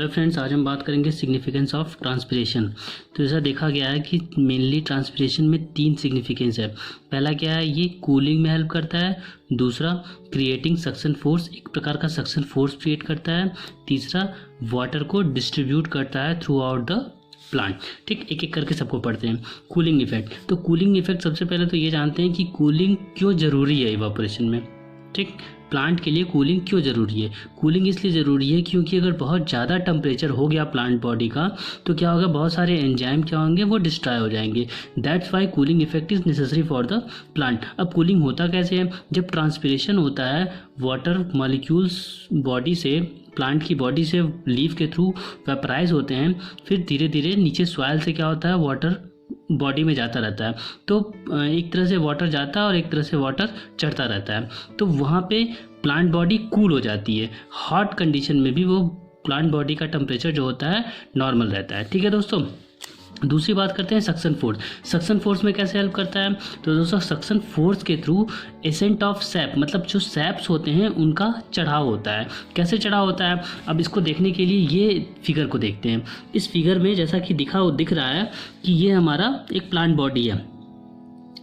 Hello friends, आज हम बात करेंगे सिग्निफिकेंस ऑफ ट्रांसपिरेशन। तो जैसा देखा गया है कि मेनली ट्रांसपिरेशन में 3 सिग्निफिकेंस है। पहला क्या है, ये कूलिंग में हेल्प करता है। दूसरा, क्रिएटिंग सक्शन फोर्स, एक प्रकार का सक्शन फोर्स क्रिएट करता है। तीसरा, वाटर को डिस्ट्रीब्यूट करता है थ्रू आउट द प्लांट। ठीक, एक एक करके सबको पढ़ते हैं। कूलिंग इफेक्ट, तो कूलिंग इफेक्ट सबसे पहले तो ये जानते हैं कि कूलिंग क्यों ज़रूरी है इवापोरेशन में। ठीक, प्लांट के लिए कूलिंग क्यों ज़रूरी है। कूलिंग इसलिए ज़रूरी है क्योंकि अगर बहुत ज़्यादा टेम्परेचर हो गया प्लांट बॉडी का तो क्या होगा, बहुत सारे एंजाइम क्या होंगे, वो डिस्ट्रॉय हो जाएंगे। That's why cooling effect is necessary for the plant. अब कूलिंग होता कैसे है, जब ट्रांसपिरेशन होता है, वाटर मॉलिक्यूल्स बॉडी से, प्लांट की बॉडी से लीफ के थ्रू वेपराइज होते हैं, फिर धीरे धीरे नीचे सॉइल से क्या होता है, वाटर बॉडी में जाता रहता है। तो एक तरह से वाटर जाता है और एक तरह से वाटर चढ़ता रहता है। तो वहाँ पे प्लांट बॉडी कूल हो जाती है। हॉट कंडीशन में भी वो प्लांट बॉडी का टेम्परेचर जो होता है नॉर्मल रहता है। ठीक है दोस्तों, दूसरी बात करते हैं सक्शन फोर्स। सक्शन फोर्स में कैसे हेल्प करता है, तो दोस्तों सक्शन फोर्स के थ्रू एसेंट ऑफ सैप, मतलब जो सैप्स होते हैं उनका चढ़ाव होता है। कैसे चढ़ाव होता है, अब इसको देखने के लिए ये फिगर को देखते हैं। इस फिगर में जैसा कि दिख रहा है कि ये हमारा एक प्लांट बॉडी है।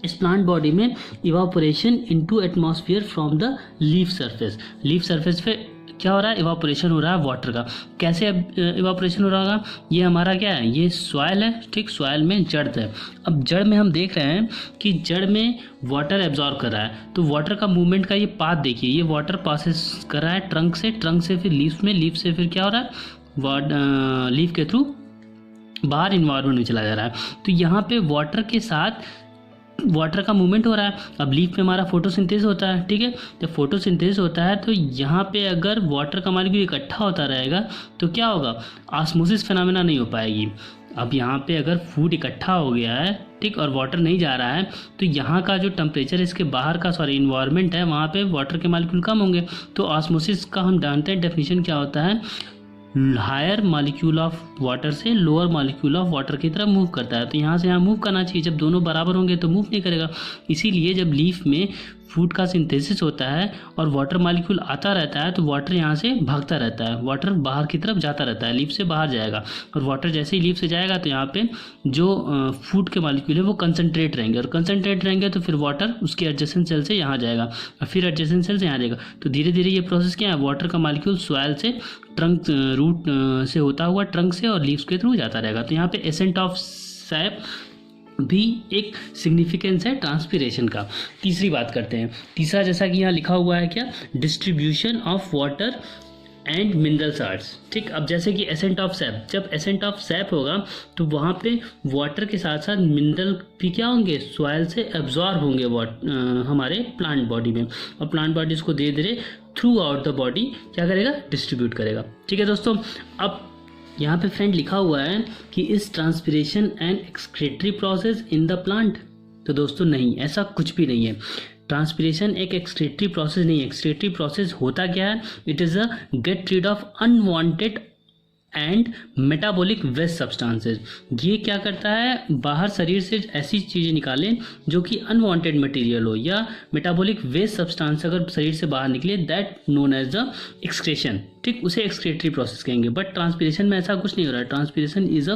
इस प्लांट बॉडी में evaporation into atmosphere from the leaf surface पे क्या हो रहा है, इवापोरेशन हो रहा है वाटर का। कैसे इवापोरेशन हो रहा होगा, ये हमारा क्या है, ये सॉइल है। ठीक, सॉइल में जड़ है। अब जड़ में हम देख रहे हैं कि जड़ में वाटर एब्जॉर्ब कर रहा है, तो वाटर का मूवमेंट का ये पाथ देखिए, ये वाटर पासेस कर रहा है ट्रंक से फिर लीफ से फिर क्या हो रहा है, लीफ के थ्रू बाहर इन्वायरमेंट में चला जा रहा है। तो यहाँ पे वाटर के साथ वाटर का मूवमेंट हो रहा है। अब लीफ में हमारा फोटोसिंथेसिस होता है। ठीक है, जब फोटोसिंथेसिस होता है तो यहाँ पे अगर वाटर का मॉलिक्यूल इकट्ठा होता रहेगा तो क्या होगा, ऑस्मोसिस फिनोमेना नहीं हो पाएगी। अब यहाँ पे अगर फूड इकट्ठा हो गया है, ठीक, और वाटर नहीं जा रहा है, तो यहाँ का जो टेम्परेचर इसके बाहर का इन्वायरमेंट है, वहाँ पे वाटर के मॉलिक्यूल कम होंगे। तो ऑस्मोसिस का हम जानते हैं डेफिनेशन क्या होता है, हायर मॉलिक्यूल ऑफ वाटर से लोअर मॉलिक्यूल ऑफ वाटर की तरफ मूव करता है। तो यहाँ से यहाँ मूव करना चाहिए, जब दोनों बराबर होंगे तो मूव नहीं करेगा। इसीलिए जब लीफ में फूड का सिंथेसिस होता है और वाटर मॉलिक्यूल आता रहता है तो वाटर यहाँ से भागता रहता है, वाटर बाहर की तरफ जाता रहता है, लीफ से बाहर जाएगा। और वाटर जैसे ही लीफ से जाएगा तो यहाँ पे जो फूड के मॉलिक्यूल है वो कंसनट्रेट रहेंगे, और कंसनट्रेट रहेंगे तो फिर वाटर उसके एडजेसेंट सेल से यहाँ जाएगा और फिर एडजेसेंट सेल से यहाँ जाएगा। तो धीरे धीरे ये प्रोसेस क्या है, वाटर का मॉलिक्यूल सॉइल से ट्रंक रूट से होता हुआ ट्रंक से और लीव्स के थ्रू जाता रहेगा। तो यहाँ पे एसेंट ऑफ सैप भी एक सिग्निफिकेंस है ट्रांसपिरेशन का। तीसरी बात करते हैं। तीसरा, जैसा कि यहाँ लिखा हुआ है क्या, distribution of water and mineral salts. ठीक, अब जैसे कि एसेंट ऑफ सैप, जब एसेंट ऑफ सैप होगा तो वहाँ पे वाटर के साथ साथ मिनरल भी क्या होंगे, सॉइल से एब्जॉर्ब होंगे हमारे प्लांट बॉडी में, और प्लांट बॉडी इसको धीरे धीरे थ्रू आउट द बॉडी क्या करेगा, डिस्ट्रीब्यूट करेगा। ठीक है दोस्तों, अब यहाँ पे फ्रेंड लिखा हुआ है कि इस transpiration and excretory process in the plant. तो दोस्तों नहीं, ऐसा कुछ भी नहीं है। ट्रांसपिरेशन एक एक्सक्रीटरी प्रोसेस नहीं है। एक्सक्रीटरी प्रोसेस होता क्या है, it is a get rid of unwanted and metabolic waste substances. ये क्या करता है, बाहर शरीर से ऐसी चीज़ें निकालें जो कि अनवांटेड मटेरियल हो या मेटाबॉलिक वेस्ट सब्सटेंस अगर शरीर से बाहर निकले, that known as the excretion. ठीक, उसे एक्सक्रेटरी प्रोसेस कहेंगे। बट ट्रांसपिरेशन में ऐसा कुछ नहीं हो रहा है। Transpiration is a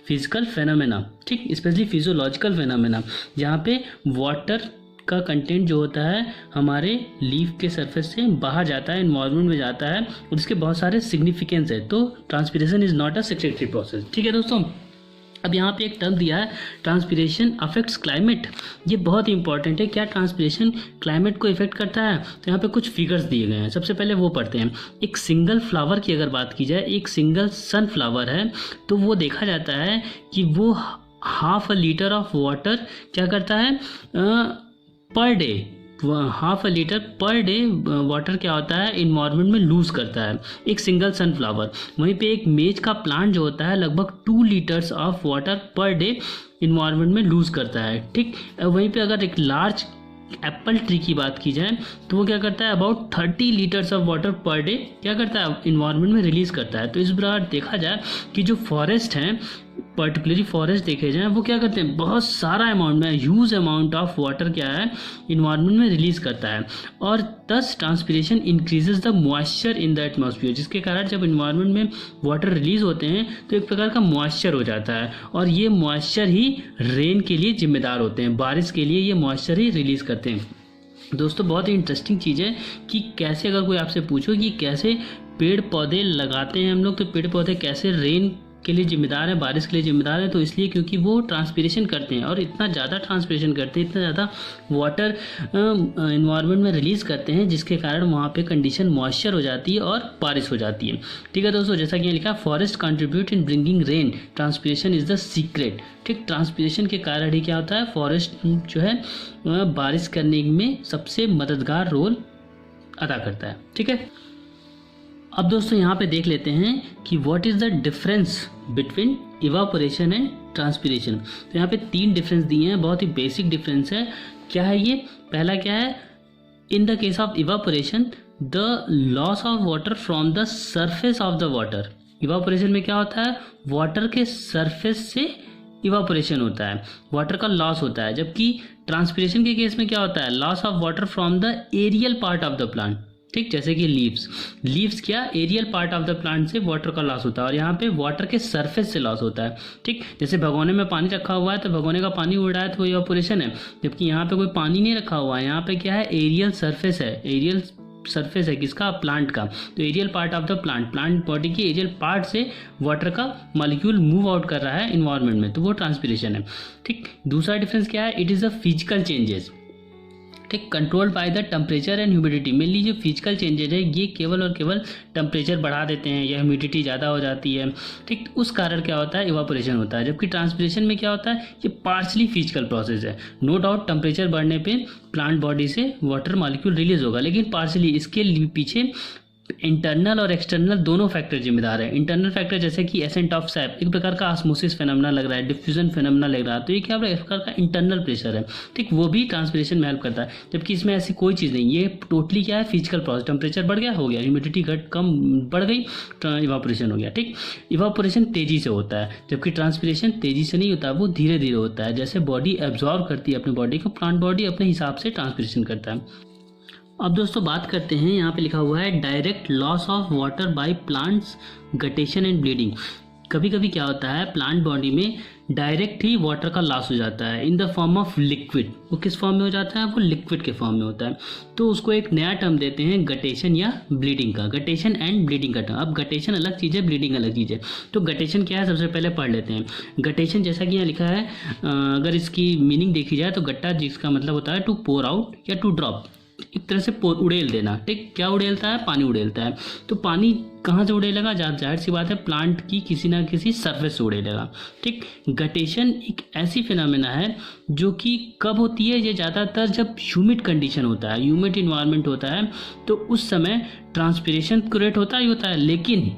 physical phenomena, ठीक, स्पेशली फिजियोलॉजिकल फेनोमेना, जहाँ पे वाटर का कंटेंट जो होता है हमारे लीफ के सरफेस से बाहर जाता है, एनवायरनमेंट में जाता है, और इसके बहुत सारे सिग्निफिकेंस है। तो transpiration is not a secretary process. ठीक है दोस्तों, अब यहाँ पे एक टर्म दिया है, ट्रांसपिरेशन अफेक्ट्स क्लाइमेट। ये बहुत ही इंपॉर्टेंट है, क्या ट्रांसपिरेशन क्लाइमेट को इफेक्ट करता है। तो यहाँ पे कुछ फिगर्स दिए गए हैं, सबसे पहले वो पढ़ते हैं। एक सिंगल फ्लावर की अगर बात की जाए, एक सिंगल सनफ्लावर है, तो वो देखा जाता है कि वो 1/2 लीटर ऑफ वाटर क्या करता है per day, 1/2 litre per day water क्या होता है इन्वायरमेंट में लूज करता है, एक सिंगल सनफ्लावर। वहीं पे एक मेज का प्लांट जो होता है लगभग 2 litres of water per day environment में लूज करता है। ठीक, वहीं पे अगर एक लार्ज एप्पल ट्री की बात की जाए तो वो क्या करता है, about 30 litres of water per day क्या करता है इन्वायरमेंट में रिलीज करता है। तो इस बार देखा जाए कि जो फॉरेस्ट हैं पर्टिकुलरली फॉरेस्ट देखे जाएँ वो क्या करते हैं, बहुत सारा अमाउंट में ह्यूज अमाउंट ऑफ वाटर क्या है इन्वायरमेंट में रिलीज करता है, और दस transpiration increases the moisture in the atmosphere, जिसके कारण जब इन्वायरमेंट में वाटर रिलीज होते हैं तो एक प्रकार का मॉइस्चर हो जाता है, और ये मॉइस्चर ही रेन के लिए जिम्मेदार होते हैं, बारिश के लिए ये मॉइस्चर ही रिलीज करते हैं। दोस्तों बहुत ही इंटरेस्टिंग चीज़ है कि कैसे, अगर कोई आपसे पूछो कि कैसे पेड़ पौधे लगाते हैं हम लोग, तो पेड़ पौधे कैसे रेन के लिए जिम्मेदार है, बारिश के लिए जिम्मेदार है, तो इसलिए क्योंकि वो ट्रांसपिरेशन करते हैं, और इतना ज़्यादा ट्रांसपिरेशन करते हैं, इतना ज़्यादा वाटर इन्वायरमेंट में रिलीज़ करते हैं, जिसके कारण वहाँ पे कंडीशन मॉइस्चर हो जाती है और बारिश हो जाती है। ठीक है दोस्तों, जैसा कि यहाँ लिखा, forest contribute in bringing rain, transpiration is the secret. ठीक, ट्रांसपिरेशन के कारण ही क्या होता है, फॉरेस्ट जो है बारिश करने में सबसे मददगार रोल अदा करता है। ठीक है, अब दोस्तों यहाँ पे देख लेते हैं कि what is the difference between evaporation and transpiration. तो यहाँ पे 3 डिफरेंस दिए हैं, बहुत ही बेसिक डिफरेंस है। क्या है ये? पहला क्या है, in the case of evaporation the loss of water from the surface of the water. Evaporation में क्या होता है, वाटर के सरफेस से इवापोरेशन होता है, वाटर का लॉस होता है, जबकि ट्रांसपिरेशन के केस में क्या होता है, loss of water from the aerial part of the plant. ठीक, जैसे कि लीव्स क्या, aerial part of the plant से वाटर का लॉस होता है, और यहाँ पे वाटर के सरफेस से लॉस होता है। ठीक, जैसे भगोने में पानी रखा हुआ है तो भगोने का पानी उड़ रहा है तो इवापोरेशन है, जबकि यहाँ पे कोई पानी नहीं रखा हुआ है, यहाँ पे क्या है, एरियल सरफेस है, एरियल सरफेस है किसका, प्लांट का। तो aerial part of the plant body के एरियल पार्ट से वाटर का मॉलिक्यूल मूव आउट कर रहा है इन्वायरमेंट में, तो वो ट्रांसपिरेशन है। ठीक, दूसरा डिफरेंस क्या है, it is a physical changes. ठीक, controlled by the temperature and humidity. Mainly जो फिजिकल चेंजेज है ये केवल और केवल टेम्परेचर बढ़ा देते हैं या ह्यूमिडिटी ज़्यादा हो जाती है। ठीक, उस कारण क्या होता है, इवापोरेशन होता है, जबकि ट्रांसपिरेशन में क्या होता है, ये पार्शली फिजिकल प्रोसेस है। नो डाउट टेम्परेचर बढ़ने पे प्लांट बॉडी से वाटर मॉलिक्यूल रिलीज होगा, लेकिन पार्शली, इसके पीछे इंटरनल और एक्सटर्नल दोनों फैक्टर जिम्मेदार है। इंटरनल फैक्टर जैसे कि एसेंट ऑफ सैप, एक प्रकार का ऑस्मोसिस फेनोमेना लग रहा है, डिफ्यूजन फेनोमेना लग रहा है, तो ये क्या एक प्रकार का इंटरनल प्रेशर है। ठीक, वो भी ट्रांसपिरेशन में हेल्प करता है, जबकि इसमें ऐसी कोई चीज़ नहीं, ये टोटली क्या है, फिजिकल प्रोसेस। टेम्परेचर बढ़ गया, हो गया, ह्यूमिडिटी कम बढ़ गई, इवापोरेशन हो गया। ठीक, इवापोरेशन तेजी से होता है, जबकि ट्रांसपिरेशन तेजी से नहीं होता, वो धीरे धीरे होता है, जैसे बॉडी एब्जॉर्व करती है अपनी बॉडी को, प्लांट बॉडी अपने हिसाब से ट्रांसपिरेशन करता है। अब दोस्तों बात करते हैं, यहाँ पे लिखा हुआ है direct loss of water by plants, guttation and bleeding. कभी कभी क्या होता है, प्लांट बॉडी में डायरेक्ट ही वाटर का लॉस हो जाता है इन द फॉर्म ऑफ लिक्विड। वो किस फॉर्म में हो जाता है, वो लिक्विड के फॉर्म में होता है, तो उसको एक नया टर्म देते हैं गटेशन या ब्लीडिंग का, गटेशन एंड ब्लीडिंग का टर्म। अब गटेशन अलग चीज़ है, ब्लीडिंग अलग चीज़ है। तो गटेशन क्या है, सबसे पहले पढ़ लेते हैं। गटेशन जैसा कि यहाँ लिखा है, अगर इसकी मीनिंग देखी जाए तो गट्टा जिसका मतलब होता है टू पोर आउट या टू ड्रॉप, एक तरह से उड़ेल देना। ठीक, क्या उड़ेलता है, पानी उड़ेलता है। तो पानी कहाँ से उड़ेलेगा, जाहिर सी बात है प्लांट की किसी ना किसी सरफेस से उड़ेलेगा। ठीक, गटेशन एक ऐसी फिनोमेना है जो कि कब होती है, ये ज़्यादातर जब ह्यूमिड कंडीशन होता है, ह्यूमिड इन्वायरमेंट होता है, तो उस समय ट्रांसपिरेशन क्रिएट होता ही होता है, लेकिन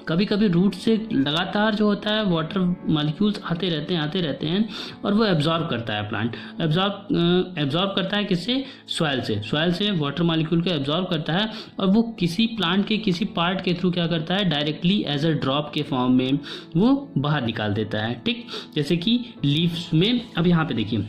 कभी कभी रूट से लगातार जो होता है वाटर मॉलिक्यूल्स आते रहते हैं और वो एब्जॉर्ब करता है, प्लांट एब्जॉर्ब करता है किससे, सॉइल से वाटर मॉलिक्यूल को एब्जॉर्ब करता है, और वो किसी प्लांट के किसी पार्ट के थ्रू क्या करता है, डायरेक्टली एज अ ड्रॉप के फॉर्म में वो बाहर निकाल देता है। ठीक, जैसे कि लीव्स में, अब यहाँ पे देखिए,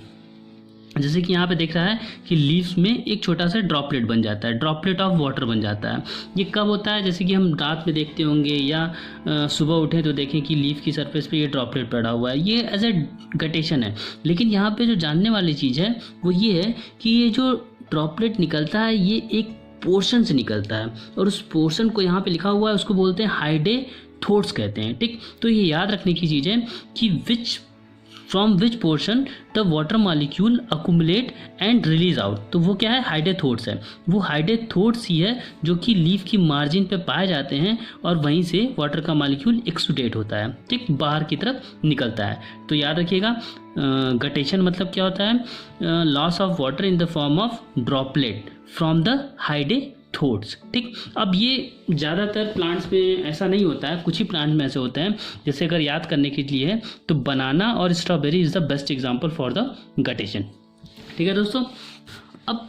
जैसे कि यहाँ पे देख रहा है कि लीव्स में एक छोटा सा ड्रॉपलेट बन जाता है, ड्रॉपलेट ऑफ वाटर बन जाता है। ये कब होता है, जैसे कि हम रात में देखते होंगे या सुबह उठें तो देखें कि लीफ की सरफेस पे ये ड्रॉपलेट पड़ा हुआ है, ये एज ए गटेशन है। लेकिन यहाँ पे जो जानने वाली चीज़ है वो ये है कि ये जो ड्रॉपलेट निकलता है ये एक पोर्शन से निकलता है, और उस पोर्शन को यहाँ पे लिखा हुआ है, उसको बोलते हैं हाइडेथोड्स कहते हैं। ठीक, तो ये याद रखने की चीज़ है कि from which portion the water molecule accumulate and release out. तो वो क्या है, हाइडेथोड्स है। वो हाइडेथोड्स ही है जो कि लीफ की मार्जिन पे पाए जाते हैं, और वहीं से वाटर का मॉलिक्यूल एक्सुडेट होता है। ठीक, बाहर की तरफ निकलता है। तो याद रखिएगा, गटेशन मतलब क्या होता है, loss of water in the form of droplet from the hydathodes. ठीक, अब ये ज़्यादातर प्लांट्स में ऐसा नहीं होता है, कुछ ही प्लांट में ऐसे होते हैं। जैसे अगर याद करने के लिए है तो बनाना और strawberry is the best example for the guttation. ठीक है दोस्तों, अब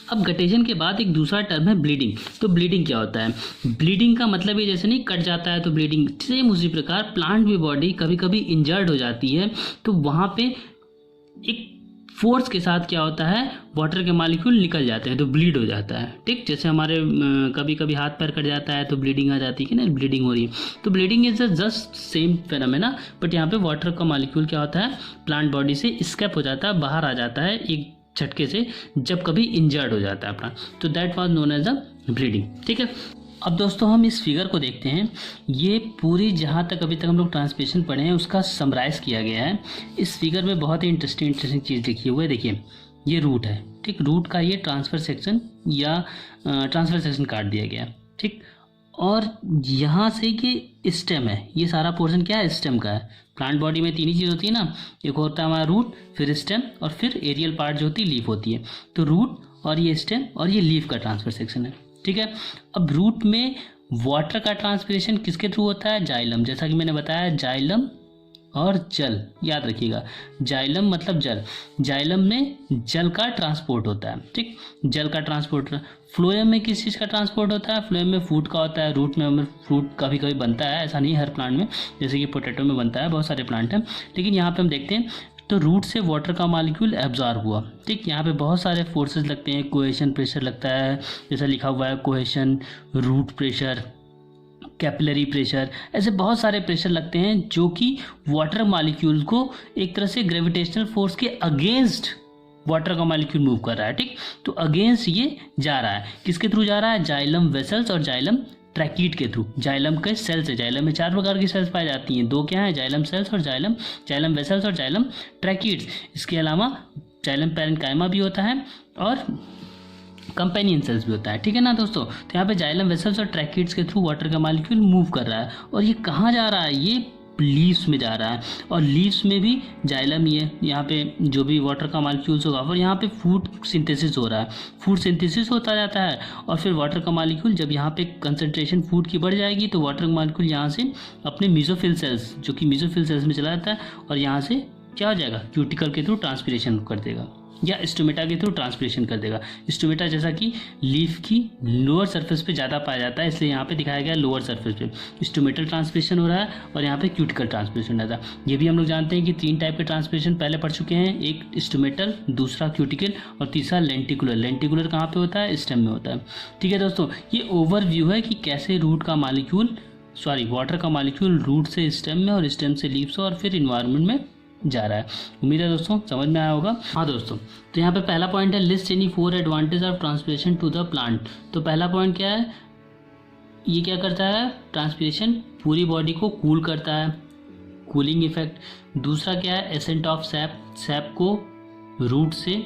अब गटेशन के बाद एक दूसरा टर्म है ब्लीडिंग। तो ब्लीडिंग क्या होता है? ब्लीडिंग का मतलब ये जैसे नहीं कट जाता है तो ब्लीडिंग, सेम उसी प्रकार प्लांट में बॉडी कभी कभी इंजर्ड हो जाती है तो वहाँ पे एक फोर्स के साथ क्या होता है, वाटर के मॉलिक्यूल निकल जाते हैं तो ब्लीड हो जाता है। ठीक, जैसे हमारे कभी कभी हाथ पैर कट जाता है तो ब्लीडिंग आ जाती है कि ना, ब्लीडिंग हो रही है। तो bleeding is just same phenomena, but यहाँ पे वाटर का मॉलिक्यूल क्या होता है, प्लांट बॉडी से स्केप हो जाता है, बाहर आ जाता है एक झटके से जब कभी इंजर्ड हो जाता है प्लांट, तो that was known as the bleeding. ठीक है, अब दोस्तों हम इस फिगर को देखते हैं। ये पूरी जहाँ तक अभी तक हम लोग ट्रांसपिरेशन पढ़े हैं उसका समराइज़ किया गया है। इस फिगर में बहुत ही इंटरेस्टिंग चीज़ लिखी हुई है। देखिए ये रूट है, ठीक, रूट का ये ट्रांसफर सेक्शन या ट्रांसफर सेक्शन काट दिया गया, ठीक, और यहाँ से ये स्टेम है, ये सारा पोर्शन क्या है, स्टेम का है। प्लांट बॉडी में तीन ही चीज़ होती है ना, एक होता है हमारा रूट, फिर स्टेम और फिर एरियल पार्ट जो होती है लीफ होती है। तो रूट और ये स्टेम और ये लीफ का ट्रांसफर सेक्शन है। ठीक है, अब रूट में वाटर का ट्रांसपिरेशन किसके थ्रू होता है, जाइलम, जैसा कि मैंने बताया जाइलम और जल, याद रखिएगा, जाइलम मतलब जल, जाइलम में जल का ट्रांसपोर्ट होता है। ठीक, जल का ट्रांसपोर्ट। फ्लोएम में किस चीज़ का ट्रांसपोर्ट होता है, फ्लोएम में फूड का होता है। रूट में हमें फ्रूट कभी कभी बनता है, ऐसा नहीं हर प्लांट में, जैसे कि पोटैटो में बनता है, बहुत सारे प्लांट हैं, लेकिन यहाँ पे हम देखते हैं तो रूट से वाटर का मॉलिक्यूल एब्जॉर्ब हुआ। ठीक, यहाँ पे बहुत सारे फोर्सेस लगते हैं, कोहेशन प्रेशर लगता है, जैसा लिखा हुआ है cohesion, root pressure, capillary pressure, ऐसे बहुत सारे प्रेशर लगते हैं जो कि वाटर मॉलिक्यूल को एक तरह से ग्रेविटेशनल फोर्स के अगेंस्ट वाटर का मॉलिक्यूल मूव कर रहा है। ठीक, तो अगेंस्ट ये जा रहा है, किसके थ्रू जा रहा है, जाइलम वेसल्स और जाइलम ट्रैकीट के थ्रू। जाइलम के सेल्स है, जाइलम में 4 प्रकार की सेल्स पाई जाती हैं, 2 क्या है, जाइलम सेल्स और जाइलम वेसल्स और जाइलम ट्रैकीट्स। इसके अलावा जाइलम पैरेन्काइमा भी होता है और कंपेनियन सेल्स भी होता है। ठीक है ना दोस्तों, तो यहाँ पे जाइलम वेसल्स और ट्रैकीट्स के थ्रू वाटर का मॉलिक्यूल मूव कर रहा है और ये कहाँ जा रहा है, ये लीव्स में जा रहा है और लीव्स में भी जाइलम ही है, यहाँ पे जो भी वाटर का मॉलिक्यूल्स होगा, और यहाँ पे फूड सिंथेसिस हो रहा है, फूड सिंथेसिस होता जाता है और फिर वाटर का मॉलिक्यूल जब यहाँ पे कंसंट्रेशन फूड की बढ़ जाएगी तो वाटर का मॉलिक्यूल यहाँ से अपने मीजोफिल सेल्स, जो कि मीजोफिल सेल्स में चला जाता है और यहाँ से क्या हो जाएगा, क्यूटिकल के थ्रू ट्रांसपिरेशन कर देगा या स्टोमेटा के थ्रू ट्रांसपिरेशन कर देगा। स्टोमेटा जैसा कि लीफ की लोअर सरफेस पे ज़्यादा पाया जाता है, इसलिए यहाँ पे दिखाया गया लोअर सरफेस पे स्टोमेटल ट्रांसपिरेशन हो रहा है और यहाँ पे क्यूटिकल ट्रांसपिरेशन हो रहा है। ये भी हम लोग जानते हैं कि 3 टाइप के ट्रांसपिरेशन पहले पढ़ चुके हैं, एक स्टोमेटल, दूसरा क्यूटिकल और तीसरा लेंटिकुलर। लेंटिकुलर कहाँ पे होता है, स्टेम में होता है। ठीक है दोस्तों, ये ओवरव्यू है कि कैसे रूट का मॉलिक्यूल वाटर का मॉलिक्यूल रूट से स्टेम में और स्टेम से लीव्स और फिर इन्वायरमेंट में जा रहा है। उम्मीद है दोस्तों समझ में आया होगा। हाँ दोस्तों, तो यहाँ पे पहला पॉइंट है list any 4 advantage of transpiration to the plant. तो पहला पॉइंट क्या है, ये क्या करता है, ट्रांसपिरेशन पूरी बॉडी को कूल करता है, कूलिंग इफेक्ट। दूसरा क्या है, एसेंट ऑफ सैप, सैप को रूट से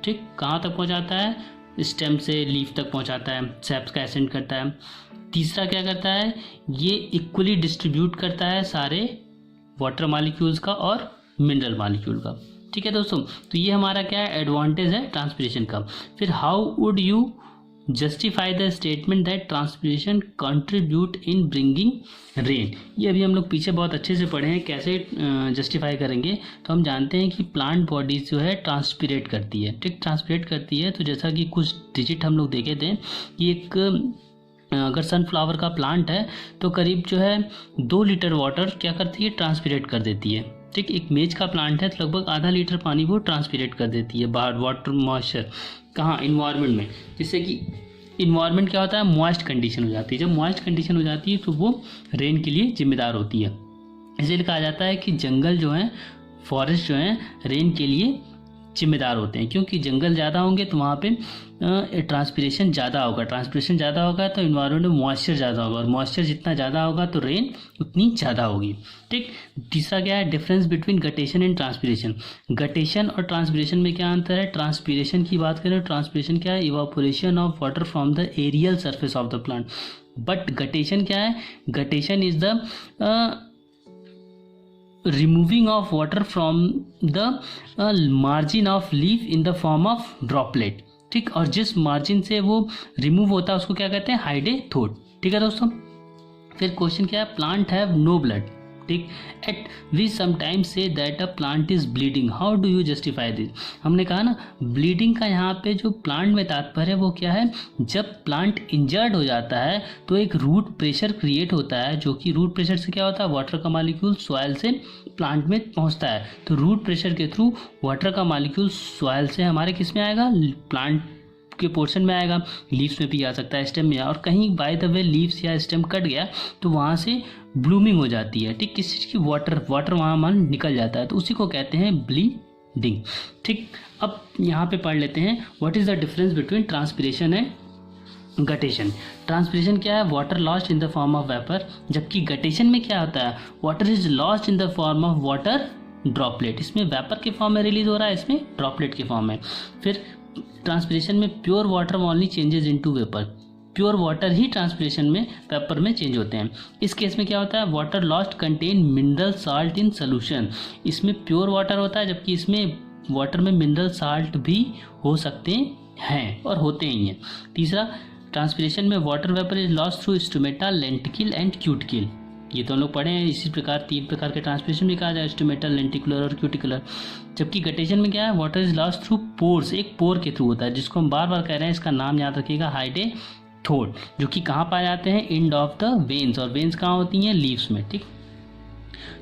ठीक कहाँ तक पहुँचाता है, स्टेम से लीफ तक पहुँचाता है, सैप्स का एसेंट करता है। तीसरा क्या करता है, ये इक्वली डिस्ट्रीब्यूट करता है सारे वाटर मॉलिक्यूल्स का और मिनरल मॉलिक्यूल का। ठीक है दोस्तों, तो ये हमारा क्या है, एडवांटेज है ट्रांसपिरेशन का। फिर how would you justify the statement that transpiration contribute in bringing rain. ये अभी हम लोग पीछे बहुत अच्छे से पढ़े हैं, कैसे जस्टिफाई करेंगे। तो हम जानते हैं कि प्लांट बॉडी जो है ट्रांसपिरेट करती है, ठीक, ट्रांसपिरेट करती है। तो जैसा कि कुछ डिजिट हम लोग देखे थे कि एक अगर सनफ्लावर का प्लांट है तो करीब जो है 2 लीटर वाटर क्या करती है, ट्रांसपिरेट कर देती है। ठीक, एक मेज का प्लांट है तो लगभग आधा लीटर पानी वो ट्रांसपिरेट कर देती है बाहर, वाटर मॉइस्चर कहाँ, इन्वायरमेंट में, जिससे कि इन्वायरमेंट क्या होता है, मॉइस्ट कंडीशन हो जाती है। जब मॉइस्ट कंडीशन हो जाती है तो वो रेन के लिए जिम्मेदार होती है। इसलिए कहा जाता है कि जंगल जो है, फॉरेस्ट जो है, रेन के लिए जिम्मेदार होते हैं, क्योंकि जंगल ज़्यादा होंगे तो वहाँ पे ट्रांसपिरेशन ज़्यादा होगा, ट्रांसपिरेशन ज़्यादा होगा तो इन्वायरमेंट में मॉइस्चर ज़्यादा होगा और मॉइस्चर जितना ज़्यादा होगा तो रेन उतनी ज़्यादा होगी। ठीक, तीसरा क्या है, difference between guttation and transpiration. Guttation और ट्रांसपिरेशन में क्या अंतर है, ट्रांसपिरेशन की बात करें, ट्रांसपिरेशन क्या है, evaporation of water from the aerial surface of the plant. But guttation क्या है, guttation is the removing of water from the margin of leaf in the form of droplet। ठीक, और जिस मार्जिन से वो रिमूव होता है उसको क्या कहते हैं, हाइडेथोड। ठीक है दोस्तों, फिर क्वेश्चन क्या है, प्लांट हैव नो ब्लड। ठीक। At we sometimes say that a plant is bleeding, how do you justify this. हमने कहा ना ब्लीडिंग का यहाँ पे जो प्लांट में तात्पर्य है वो क्या है, जब प्लांट इंजर्ड हो जाता है तो एक रूट प्रेशर क्रिएट होता है, जो कि रूट प्रेशर से क्या होता है, वाटर का मॉलिक्यूल सॉइल से प्लांट में पहुंचता है, तो रूट प्रेशर के थ्रू वाटर का मॉलिक्यूल सॉइल से हमारे किस में आएगा, प्लांट के पोर्शन में आएगा, लीव्स में भी आ सकता है, स्टेम में, और कहीं बाय द वे लीव्स या स्टेम कट गया तो वहाँ से ब्लूमिंग हो जाती है, ठीक, किसी चीज़ की वाटर वहाँ मान निकल जाता है, तो उसी को कहते हैं ब्लीडिंग, ठीक। अब यहाँ पे पढ़ लेते हैं what is the difference between transpiration and guttation. Transpiration क्या है, water lost in the form of vapour, जबकि गटेशन में क्या होता है, water is lost in the form of water droplet, इसमें वेपर के फॉर्म में रिलीज हो रहा है, इसमें ड्रॉपलेट के फॉर्म में। फिर ट्रांसपिरेशन में pure water only changes into vapour, pure water ही ट्रांसपिरेशन में वेपर में चेंज होते हैं। इस केस में क्या होता है, water lost contain mineral salt in solution, इसमें प्योर वाटर होता है, जबकि इसमें वाटर में मिनरल साल्ट भी हो सकते हैं और होते ही हैं। तीसरा, ट्रांसपिरेशन में water vapour is lost through stomata, lenticel and cuticle, ये तो हम लोग पढ़े हैं। इसी प्रकार 3 प्रकार के ट्रांसपिरेशन भी कहा जाए, स्टोमेटल, लेंटिकुलर और क्यूटिकुलर। जबकि गटेशन में क्या है, water is lost through pores, एक पोर के थ्रू होता है, जिसको हम बार बार कह रहे हैं, इसका नाम याद रखिएगा, हाइडेथोड, जो कि कहाँ पाए जाते हैं, एंड ऑफ द वेन्स, और वेन्स कहाँ होती हैं, लीव्स में, ठीक।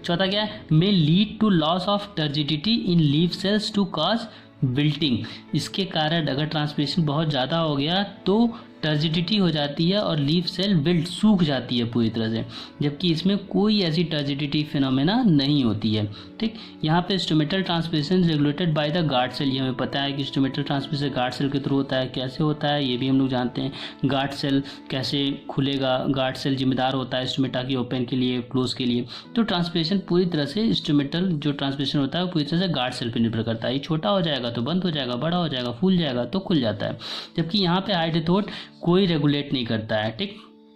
चौथा क्या है, may lead to loss of turgidity in leaf cells to cause wilting, इसके कारण अगर ट्रांसपिरेशन बहुत ज़्यादा हो गया तो टर्जिडिटी हो जाती है और लीफ सेल विल्ट, सूख जाती है पूरी तरह से, जबकि इसमें कोई ऐसी टर्जिडिटी फिनोमेना नहीं होती है, ठीक। यहाँ पे stomatal transpiration regulated by the guard cell, ये हमें पता है कि स्टोमेटल ट्रांसपिरेशन गार्ड सेल के थ्रू होता है, कैसे होता है ये भी हम लोग जानते हैं, गार्ड सेल कैसे खुलेगा, गार्ड सेल जिम्मेदार होता है स्टोमेटा की ओपन के लिए, क्लोज के लिए, तो ट्रांसपिरेशन पूरी तरह से स्टोमेटल जो ट्रांसपिरेशन होता है वो पूरी तरह से गार्ड सेल पर निर्भर करता है, ये छोटा हो जाएगा तो बंद हो जाएगा, बड़ा हो जाएगा, फूल जाएगा तो खुल जाता है, जबकि यहाँ पे हाइडेथोड कोई रेगुलेट नहीं करता है, ठीक,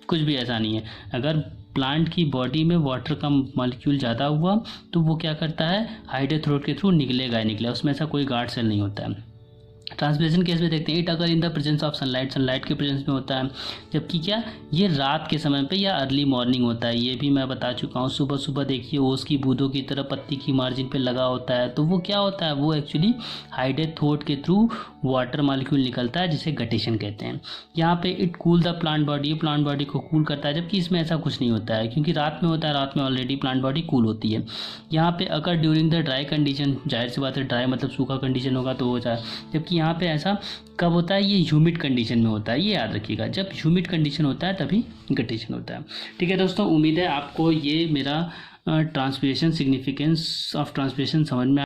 कुछ भी ऐसा नहीं है। अगर प्लांट की बॉडी में वाटर का मॉलिक्यूल ज़्यादा हुआ तो वो क्या करता है, हाइडेथोड के थ्रू निकलेगा ही निकलेगा, उसमें ऐसा कोई गार्ड सेल नहीं होता है। ट्रांसपिरेशन केस में देखते हैं, इट अगर in the presence of sunlight, sunlight के प्रेजेंस में होता है, जबकि क्या ये रात के समय पे या अर्ली मॉर्निंग होता है, ये भी मैं बता चुका हूँ। सुबह सुबह देखिए ओस की बूंदों की तरह पत्ती की मार्जिन पे लगा होता है, तो वो क्या होता है, वो एक्चुअली हाइडेथोड के थ्रू वाटर मॉलिक्यूल निकलता है, जिसे गटेशन कहते हैं। यहाँ पे it cool the plant body, plant body को कूल करता है, जबकि इसमें ऐसा कुछ नहीं होता है, क्योंकि रात में होता है, रात में ऑलरेडी प्लांट बॉडी कूल होती है। यहाँ पे अगर ड्यूरिंग द ड्राई कंडीशन, जाहिर सी बात है ड्राई मतलब सूखा कंडीशन होगा तो हो जाए, जबकि यहाँ पे ऐसा कब होता है, ये ह्यूमिड कंडीशन में होता है, ये याद रखिएगा, जब ह्यूमिड कंडीशन होता है तभी गटेशन होता है। ठीक है दोस्तों, उम्मीद है आपको ये मेरा ट्रांसपिरेशन, सिग्निफिकेंस ऑफ ट्रांसपिरेशन समझ में